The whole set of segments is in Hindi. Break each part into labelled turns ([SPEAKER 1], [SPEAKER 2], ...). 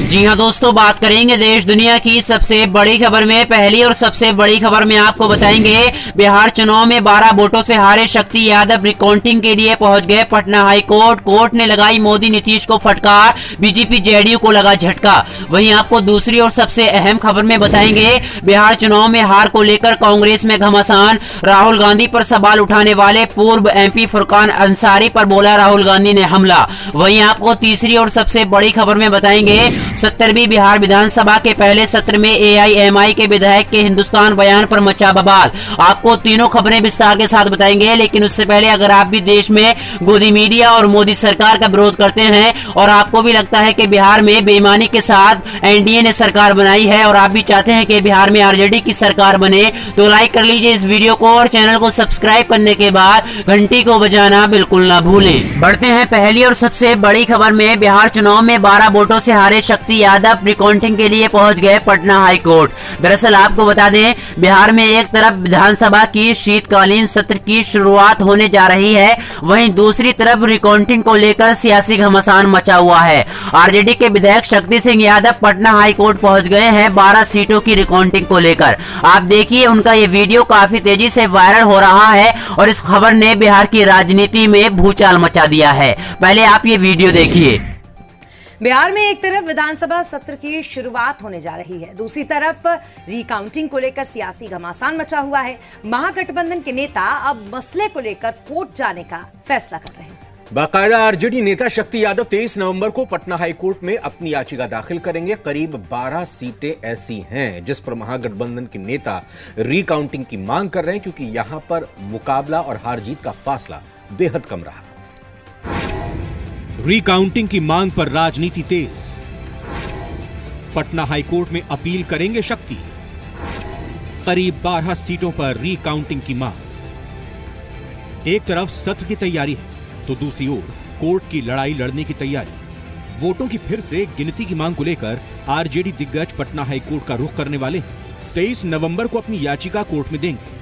[SPEAKER 1] जी हां दोस्तों, बात करेंगे देश दुनिया की सबसे बड़ी खबर में। पहली और सबसे बड़ी खबर में आपको बताएंगे, बिहार चुनाव में 12 वोटों से हारे शक्ति यादव रिकाउंटिंग के लिए पहुंच गए पटना हाई कोर्ट। कोर्ट ने लगाई मोदी नीतीश को फटकार, बीजेपी जेडीयू को लगा झटका। वहीं आपको दूसरी और सबसे अहम खबर में बताएंगे, बिहार चुनाव में हार को लेकर कांग्रेस में घमासान। राहुल गांधी पर सवाल उठाने वाले पूर्व एमपी फुरकान अंसारी पर बोला राहुल गांधी ने हमला। वहीं आपको तीसरी और सबसे बड़ी खबर में बताएंगे, 70वीं बिहार विधानसभा के पहले सत्र में एआईएमआई के विधायक के हिंदुस्तान बयान पर मचा बवाल। आपको तीनों खबरें विस्तार के साथ बताएंगे, लेकिन उससे पहले अगर आप भी देश में गोदी मीडिया और मोदी सरकार का विरोध करते हैं और आपको भी लगता है कि बिहार में बेईमानी के साथ एनडीए ने सरकार बनाई है और आप भी चाहते हैं कि बिहार में आरजेडी की सरकार बने, तो लाइक कर लीजिए इस वीडियो को और चैनल को सब्सक्राइब करने के बाद घंटी को बजाना बिल्कुल ना भूलें। बढ़ते हैं पहली और सबसे बड़ी खबर में। बिहार चुनाव में 12 वोटों से हारे शक्ति यादव रिकाउंटिंग के लिए पहुंच गए पटना हाई कोर्ट। दरअसल आपको बता दें, बिहार में एक तरफ विधानसभा की शीतकालीन सत्र की शुरुआत होने जा रही है, वहीं दूसरी तरफ रिकाउंटिंग को लेकर सियासी घमासान मचा हुआ है। आरजेडी के विधायक शक्ति सिंह यादव पटना हाई कोर्ट पहुंच गए हैं 12 सीटों की रिकाउंटिंग को लेकर। आप देखिए, उनका ये वीडियो काफी तेजी से वायरल हो रहा है और इस खबर ने बिहार की राजनीति में भूचाल मचा दिया है। पहले आप ये वीडियो देखिए।
[SPEAKER 2] बिहार में एक तरफ विधानसभा सत्र की शुरुआत होने जा रही है, दूसरी तरफ रिकाउंटिंग को लेकर सियासी घमासान मचा हुआ है। महागठबंधन के नेता अब मसले को लेकर कोर्ट जाने का फैसला कर रहे हैं।
[SPEAKER 3] बाकायदा आरजेडी नेता शक्ति यादव 23 नवंबर को पटना हाई कोर्ट में अपनी याचिका दाखिल करेंगे। करीब 12 सीटें ऐसी हैं जिस पर महागठबंधन के नेता रिकाउंटिंग की मांग कर रहे हैं, क्योंकि यहां पर मुकाबला और हार जीत का फासला बेहद कम रहा।
[SPEAKER 4] रिकाउंटिंग की मांग पर राजनीति तेज। पटना हाईकोर्ट में अपील करेंगे शक्ति। करीब 12 सीटों पर रिकाउंटिंग की मांग। एक तरफ सत्र की तैयारी है तो दूसरी ओर कोर्ट की लड़ाई लड़ने की तैयारी। वोटों की फिर से गिनती की मांग को लेकर आरजेडी दिग्गज पटना हाईकोर्ट का रुख करने वाले हैं। 23 नवंबर को अपनी याचिका कोर्ट में देंगे।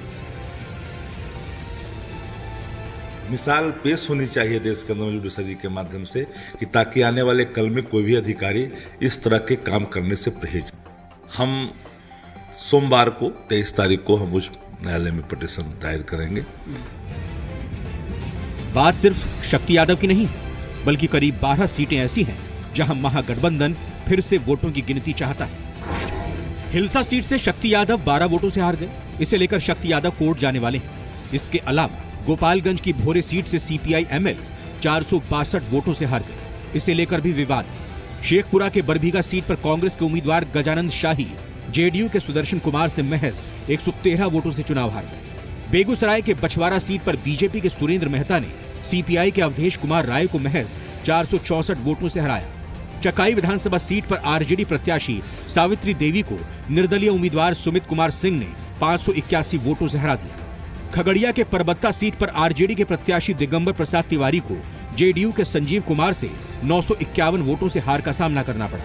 [SPEAKER 5] मिसाल पेश होनी चाहिए देश के अंदर जुडिशरी के माध्यम से, कि ताकि आने वाले कल में कोई भी अधिकारी इस तरह के काम करने से परहेज। हम सोमवार को 23 तारीख को हम उच्च न्यायालय में पिटीशन दायर करेंगे।
[SPEAKER 4] बात सिर्फ शक्ति यादव की नहीं, बल्कि करीब 12 सीटें ऐसी हैं जहां महागठबंधन फिर से वोटों की गिनती चाहता है। हिलसा सीट से शक्ति यादव 12 वोटों से हार गए, इसे लेकर शक्ति यादव कोर्ट जाने वाले हैं। इसके अलावा गोपालगंज की भोरे सीट से सीपीआई एमएल 462 वोटों से हार गए, इसे लेकर भी विवाद। शेखपुरा के बरबीघा सीट पर कांग्रेस के उम्मीदवार गजानंद शाही जेडीयू के सुदर्शन कुमार से महज 113 वोटों से चुनाव हार गए। बेगूसराय के बछवाड़ा सीट पर बीजेपी के सुरेंद्र मेहता ने सीपीआई के अवधेश कुमार राय को महज 464 वोटों से हराया। चकाई विधानसभा सीट पर आरजेडी प्रत्याशी सावित्री देवी को निर्दलीय उम्मीदवार सुमित कुमार सिंह ने 581 वोटों से हरा दिया। खगड़िया के परबत्ता सीट पर आरजेडी के प्रत्याशी दिगंबर प्रसाद तिवारी को जेडीयू के संजीव कुमार से 951 वोटों से हार का सामना करना पड़ा।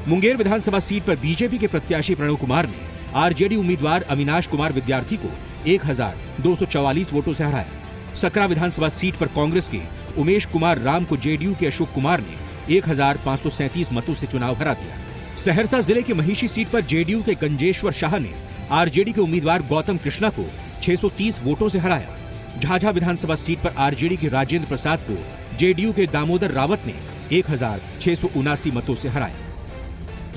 [SPEAKER 4] मुंगेर विधानसभा सीट पर बीजेपी के प्रत्याशी प्रणव कुमार ने आरजेडी उम्मीदवार अविनाश कुमार विद्यार्थी को 1244 वोटों से हराया। सकरा विधानसभा सीट पर कांग्रेस के उमेश कुमार राम को जेडीयू के अशोक कुमार ने 1537 मतों से चुनाव हरा दिया। सहरसा जिले की महिषी सीट पर जेडीयू के गंजेश्वर शाह ने आरजेडी के उम्मीदवार गौतम कृष्णा को 630 वोटों से हराया। झाझा विधानसभा सीट पर आरजेडी के राजेंद्र प्रसाद को जेडीयू के दामोदर रावत ने 1679 मतों से हराया।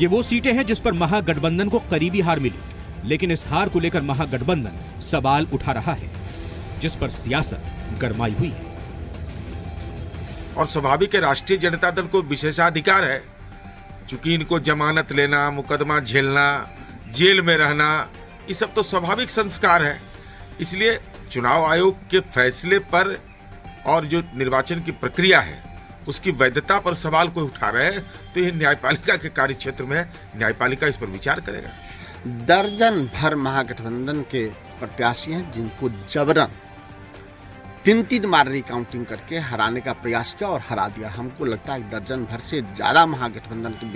[SPEAKER 4] ये वो सीटें हैं जिस पर महागठबंधन को करीबी हार मिली, लेकिन इस हार को लेकर महागठबंधन सवाल उठा रहा है, जिस पर सियासत गरमाई हुई है।
[SPEAKER 6] और स्वाभाविक है, राष्ट्रीय जनता दल को विशेषाधिकार है, चूंकि इनको जमानत लेना, मुकदमा झेलना, जेल में रहना, ये सब तो स्वाभाविक संस्कार है। इसलिए चुनाव आयोग के फैसले पर और जो निर्वाचन की प्रक्रिया है उसकी वैधता पर सवाल कोई उठा रहे हैं, तो ये न्यायपालिका के कार्य क्षेत्र में न्यायपालिका इस पर विचार करेगा।
[SPEAKER 7] दर्जन भर महागठबंधन के प्रत्याशी हैं जिनको जबरन 3 बार रिकाउंटिंग करके हराने का प्रयास किया और हरा दिया। हमको लगता है दर्जन भर से ज्यादा महागठबंधन के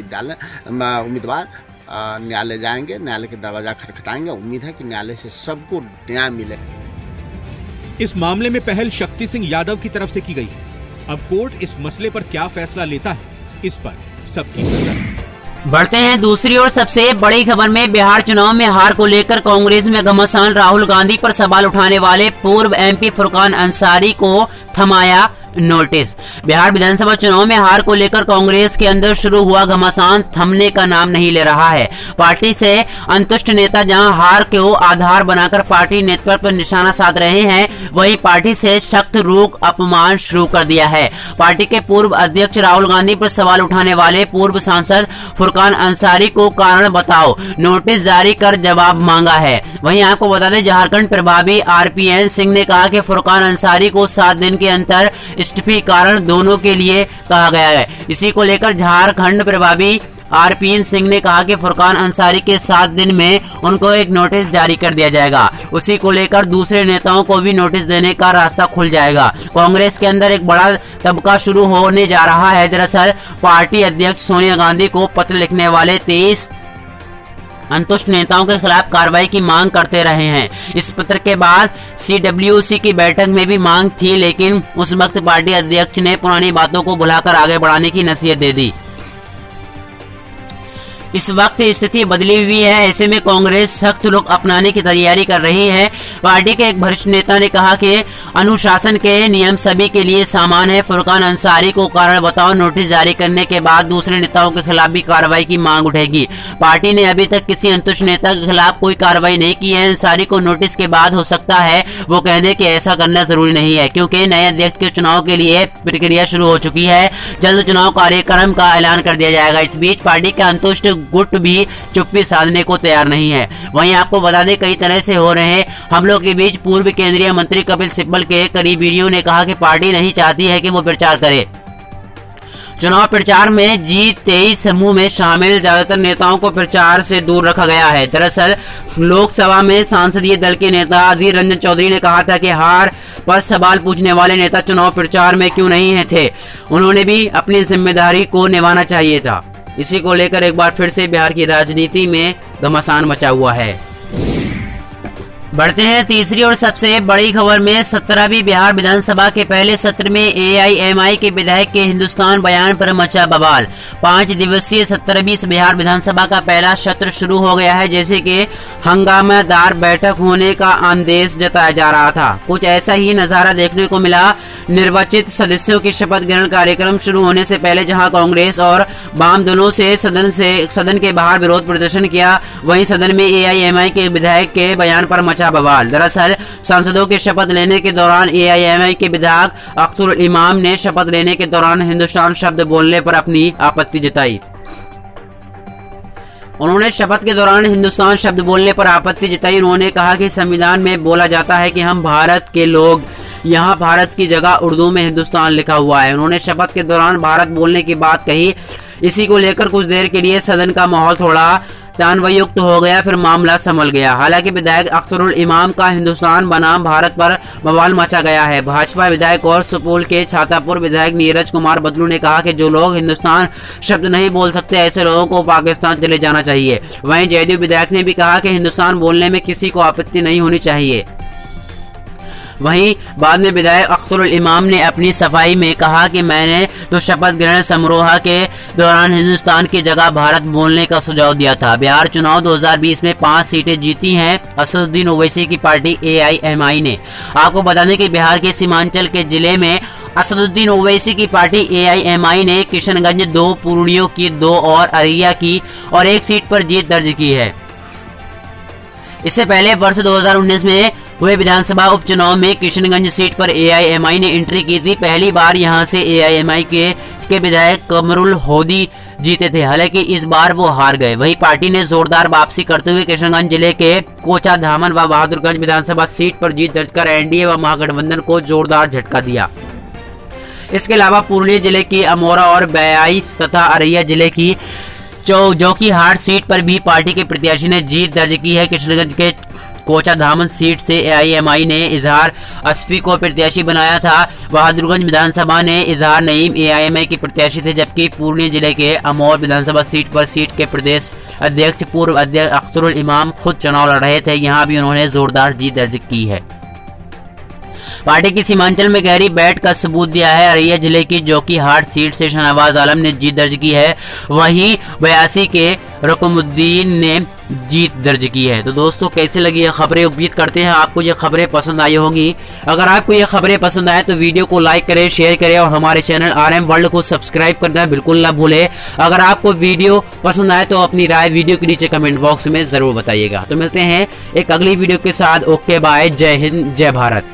[SPEAKER 7] उम्मीदवार न्यायालय जाएंगे, न्यायालय के दरवाजा खटखटाएंगे। उम्मीद है कि न्यायालय से सबको न्याय मिले।
[SPEAKER 4] इस मामले में पहल शक्ति सिंह यादव की तरफ से की गई है। अब कोर्ट इस मसले पर क्या फैसला लेता है, इस पर सबकी नजर है।
[SPEAKER 1] बढ़ते हैं दूसरी ओर सबसे बड़ी खबर में। बिहार चुनाव में हार को लेकर कांग्रेस में घमासान। राहुल गांधी पर सवाल उठाने वाले पूर्व एमपी फुरकान अंसारी को थमाया नोटिस। बिहार विधानसभा चुनाव में हार को लेकर कांग्रेस के अंदर शुरू हुआ घमासान थमने का नाम नहीं ले रहा है। पार्टी से अंतुष्ट नेता जहां हार को आधार बनाकर पार्टी नेतृत्व पर निशाना साध रहे हैं, वहीं पार्टी से सख्त रूख अपमान शुरू कर दिया है। पार्टी के पूर्व अध्यक्ष राहुल गांधी पर सवाल उठाने वाले पूर्व सांसद फुरकान अंसारी को कारण बताओ नोटिस जारी कर जवाब मांगा है। वहीं आपको बता दें, झारखंड प्रभारी आरपीएन सिंह ने कहा कि फुरकान अंसारी को 7 दिन के अंतर इस्तीफे कारण दोनों के लिए कहा गया है। इसी को लेकर झारखंड प्रभारी आरपीएन सिंह ने कहा कि फुरकान अंसारी के 7 दिन में उनको एक नोटिस जारी कर दिया जाएगा। उसी को लेकर दूसरे नेताओं को भी नोटिस देने का रास्ता खुल जाएगा। कांग्रेस के अंदर एक बड़ा तबका शुरू होने जा रहा है। दरअसल पार्टी अध्यक्ष सोनिया गांधी को पत्र लिखने वाले 23 अंतुष्ट नेताओं के खिलाफ कार्रवाई की मांग करते रहे हैं। इस पत्र के बाद सीडब्ल्यूसी की बैठक में भी मांग थी, लेकिन उस वक्त पार्टी अध्यक्ष ने पुरानी बातों को भुलाकर आगे बढ़ाने की नसीहत दे दी। इस वक्त स्थिति बदली हुई है। ऐसे में कांग्रेस सख्त रुख अपनाने की तैयारी कर रही है। पार्टी के एक वरिष्ठ नेता ने कहा कि अनुशासन के नियम सभी के लिए समान है। फुरकान अंसारी को कारण बताओ नोटिस जारी करने के बाद दूसरे नेताओं के खिलाफ भी कार्रवाई की मांग उठेगी। पार्टी ने अभी तक किसी अंतुष्ट नेता के खिलाफ कोई कार्रवाई नहीं की है। अंसारी को नोटिस के बाद हो सकता है वो कह दे कि ऐसा करना जरूरी नहीं है, क्योंकि नए अध्यक्ष के चुनाव के लिए प्रक्रिया शुरू हो चुकी है। जल्द चुनाव कार्यक्रम का ऐलान कर दिया जाएगा। इस बीच पार्टी का अंतुष्ट गुट भी चुप्पी साधने को तैयार नहीं है। वहीं आपको बता दें, कई तरह से हो रहे हमलों के बीच पूर्व केंद्रीय मंत्री कपिल सिब्बल के करीबियों ने कहा कि पार्टी नहीं चाहती है कि वो प्रचार करे। चुनाव प्रचार में G23 समूह में शामिल ज्यादातर नेताओं को प्रचार से दूर रखा गया है। दरअसल लोकसभा में संसदीय दल के नेता अधीर रंजन चौधरी ने कहा था कि हार पर सवाल पूछने वाले नेता चुनाव प्रचार में क्यों नहीं थे, उन्होंने भी अपनी जिम्मेदारी को निभाना चाहिए था। इसी को लेकर एक बार फिर से बिहार की राजनीति में घमासान मचा हुआ है। बढ़ते हैं तीसरी और सबसे बड़ी खबर में। 17वीं बिहार विधानसभा के पहले सत्र में एआईएमआई के विधायक के हिंदुस्तान बयान पर मचा बवाल। 5 दिवसीय 17वीं बिहार विधानसभा का पहला सत्र शुरू हो गया है। जैसे कि हंगामेदार बैठक होने का आदेश जताया जा रहा था, कुछ ऐसा ही नजारा देखने को मिला। निर्वाचित सदस्यों की शपथ ग्रहण कार्यक्रम शुरू होने से पहले जहां कांग्रेस और वाम दोनों से सदन के बाहर विरोध प्रदर्शन किया, वहीं सदन में एआईएमआई के विधायक के बयान पर मचा बवाल। दरअसल सांसदों के शपथ लेने के दौरान एआईएमआई के विधायक अख्तरुल इमाम ने शपथ लेने के दौरान हिंदुस्तान शब्द बोलने पर अपनी आपत्ति जताई। उन्होंने शपथ के दौरान हिंदुस्तान शब्द बोलने पर आपत्ति जताई। उन्होंने कहा कि संविधान में बोला जाता है कि हम भारत के लोग, यहाँ भारत की जगह उर्दू में हिंदुस्तान लिखा हुआ है। उन्होंने शपथ के दौरान भारत बोलने की बात कही। इसी को लेकर कुछ देर के लिए सदन का माहौल थोड़ा तनावयुक्त हो गया, फिर मामला संभल गया। हालांकि विधायक अख्तरुल इमाम का हिंदुस्तान बनाम भारत पर बवाल मचा गया है। भाजपा विधायक और सुपौल के छातापुर विधायक नीरज कुमार बदलू ने कहा कि जो लोग हिंदुस्तान शब्द नहीं बोल सकते, ऐसे लोगों को पाकिस्तान चले जाना चाहिए। वहीं जयदेव विधायक ने भी कहा कि हिंदुस्तान बोलने में किसी को आपत्ति नहीं होनी चाहिए। वहीं बाद में विधायक अख्तरुल इमाम ने अपनी सफाई में कहा कि मैंने तो शपथ ग्रहण समारोह के दौरान हिंदुस्तान की जगह भारत बोलने का सुझाव दिया था। बिहार चुनाव 2020 में 5 सीटें जीती हैं असदुद्दीन ओवैसी की पार्टी एआईएमआई ने। आपको बता दें कि बिहार के सीमांचल के जिले में असदुद्दीन ओवैसी की पार्टी एआईएमआई ने किशनगंज 2, पूर्णिया की 2 और अररिया की और 1 सीट पर जीत दर्ज की है। इससे पहले वर्ष 2019 में हुए विधानसभा उपचुनाव में किशनगंज सीट पर एआईएमआई ने एंट्री की थी। पहली बार यहां से एआईएमआई के विधायक कमरुल होदी जीते थे, हालांकि इस बार वो हार गए। वहीं पार्टी ने जोरदार वापसी करते हुए किशनगंज जिले के कोचा धामन व बहादुरगंज विधानसभा सीट पर जीत दर्ज कर एनडीए व महागठबंधन को जोरदार झटका दिया। इसके अलावा पूर्णिया जिले की अमोरा और 22 तथा अररिया जिले की जोकीहाट सीट पर भी पार्टी के प्रत्याशी ने जीत दर्ज की है। किशनगंज के कोचा धामन सीट से एआईएमआई ने इजहार अस्फी को प्रत्याशी बनाया था। बहादुरगंज विधानसभा ने इजहार नईम एआईएमआई के प्रत्याशी थे, जबकि पूर्णिया जिले के अमोर विधानसभा सीट पर सीट के प्रदेश अध्यक्ष पूर्व अध्यक्ष अख्तरुल इमाम खुद चुनाव लड़ रहे थे। यहां भी उन्होंने जोरदार जीत दर्ज की है। पार्टी की सीमांचल में गहरी बैठ का सबूत दिया है। अररिया जिले की जोकीहाट सीट से शहनवाज आलम ने जीत दर्ज की है, वहीं 82 के रकमुद्दीन ने जीत दर्ज की है। तो दोस्तों कैसे लगी ये खबरें, उम्मीद करते हैं आपको ये खबरें पसंद आई होंगी। अगर आपको ये खबरें पसंद आए तो वीडियो को लाइक करें, शेयर करें और हमारे चैनल RM वर्ल्ड को सब्सक्राइब करना बिल्कुल ना भूलें। अगर आपको वीडियो पसंद आए तो अपनी राय वीडियो के नीचे कमेंट बॉक्स में जरूर बताइएगा। तो मिलते हैं एक अगली वीडियो के साथ। ओके बाय, जय हिंद, जय भारत।